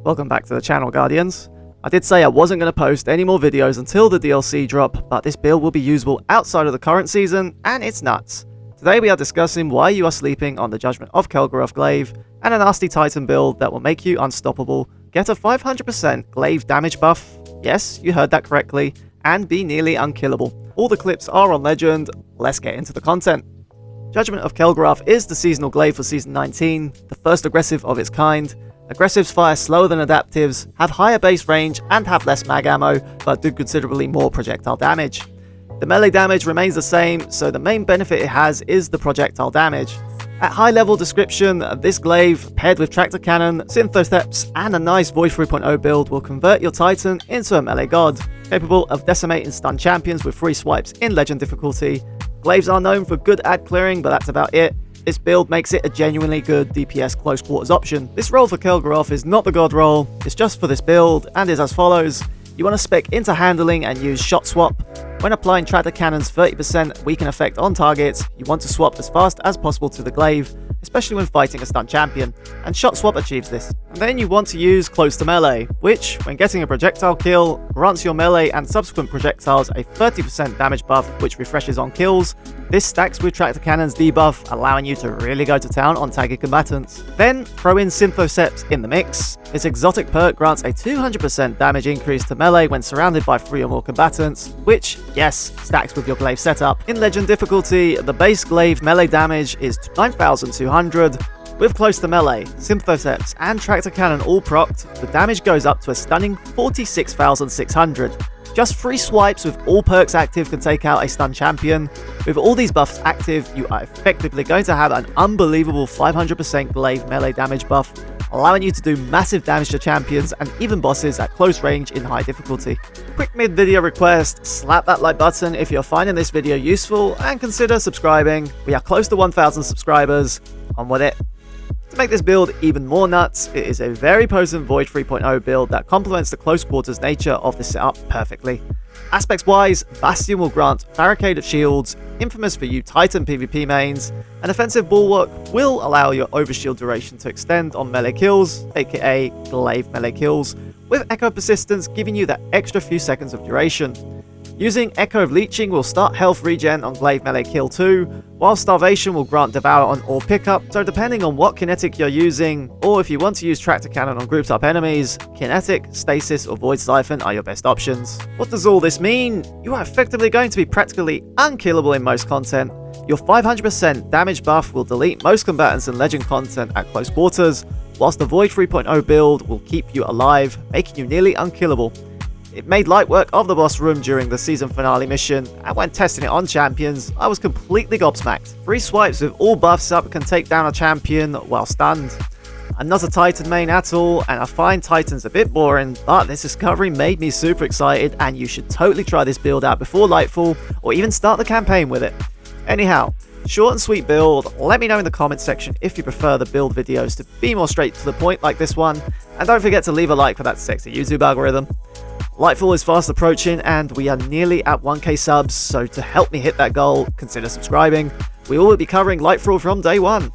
Welcome back to the channel, Guardians. I did say I wasn't going to post any more videos until the DLC drop, but this build will be usable outside of the current season, and it's nuts. Today we are discussing why you are sleeping on the Judgement of Kelgorath Glaive, and a nasty Titan build that will make you unstoppable, get a 500% Glaive damage buff, yes, you heard that correctly, and be nearly unkillable. All the clips are on Legend, let's get into the content. Judgement of Kelgorath is the seasonal Glaive for Season 19, the first aggressive of its kind. Aggressives fire slower than adaptives, have higher base range, and have less mag ammo, but do considerably more projectile damage. The melee damage remains the same, so the main benefit it has is the projectile damage. At high level description, this Glaive, paired with tractor cannon, synthoceps, and a nice Void 3.0 build will convert your Titan into a melee god, capable of decimating stun champions with 3 swipes in Legend difficulty. Glaives are known for good ad clearing, but that's about it. This build makes it a genuinely good DPS close quarters option. This role for Kelgorath is not the god role, it's just for this build, and is as follows. You want to spec into handling and use shot swap. When applying tractor cannon's 30% weaken effect on targets, you want to swap as fast as possible to the Glaive, especially when fighting a stun champion, and shot swap achieves this. And then you want to use close to melee, which, when getting a projectile kill, grants your melee and subsequent projectiles a 30% damage buff which refreshes on kills. This stacks with tractor cannon's debuff, allowing you to really go to town on tanky combatants. Then throw in synthoceps in the mix. This exotic perk grants a 200% damage increase to melee when surrounded by 3 or more combatants, which, yes, stacks with your Glaive setup. In Legend difficulty, the base Glaive melee damage is 9,200. With close to melee, synthoceps, and tractor cannon all procced, the damage goes up to a stunning 46,600. Just 3 swipes with all perks active can take out a stun champion. With all these buffs active, you are effectively going to have an unbelievable 500% Glaive melee damage buff, allowing you to do massive damage to champions and even bosses at close range in high difficulty. Quick mid-video request, slap that like button if you're finding this video useful, and consider subscribing. We are close to 1,000 subscribers, on with it. To make this build even more nuts, it is a very potent Void 3.0 build that complements the close quarters nature of the setup perfectly. Aspects wise, Bastion will grant Barricade of Shields, infamous for you Titan PvP mains. An offensive Bulwark will allow your overshield duration to extend on melee kills, aka Glaive melee kills, with Echo Persistence giving you that extra few seconds of duration. Using Echo of Leeching will start health regen on Glaive melee kill 2, while Starvation will grant Devour on all pickup, so depending on what kinetic you're using, or if you want to use Tractor Cannon on grouped up enemies, Kinetic, Stasis or Void Siphon are your best options. What does all this mean? You are effectively going to be practically unkillable in most content. Your 500% damage buff will delete most combatants and Legend content at close quarters, whilst the Void 3.0 build will keep you alive, making you nearly unkillable. It made light work of the boss room during the season finale mission, and when testing it on champions, I was completely gobsmacked. 3 swipes with all buffs up can take down a champion while stunned. I'm not a Titan main at all, and I find Titans a bit boring, but this discovery made me super excited, and you should totally try this build out before Lightfall, or even start the campaign with it. Anyhow, short and sweet build. Let me know in the comments section if you prefer the build videos to be more straight to the point like this one, and don't forget to leave a like for that sexy YouTube algorithm. Lightfall is fast approaching and we are nearly at 1k subs, so to help me hit that goal, consider subscribing. We will be covering Lightfall from day 1.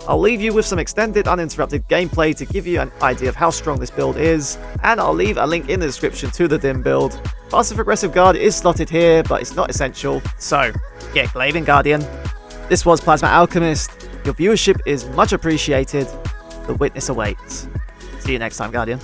I'll leave you with some extended uninterrupted gameplay to give you an idea of how strong this build is, and I'll leave a link in the description to the dim build. Passive aggressive guard is slotted here, but it's not essential, so get Glaving, Guardian. This was Plasma Alchemist. Your viewership is much appreciated. The witness awaits. See you next time, Guardian.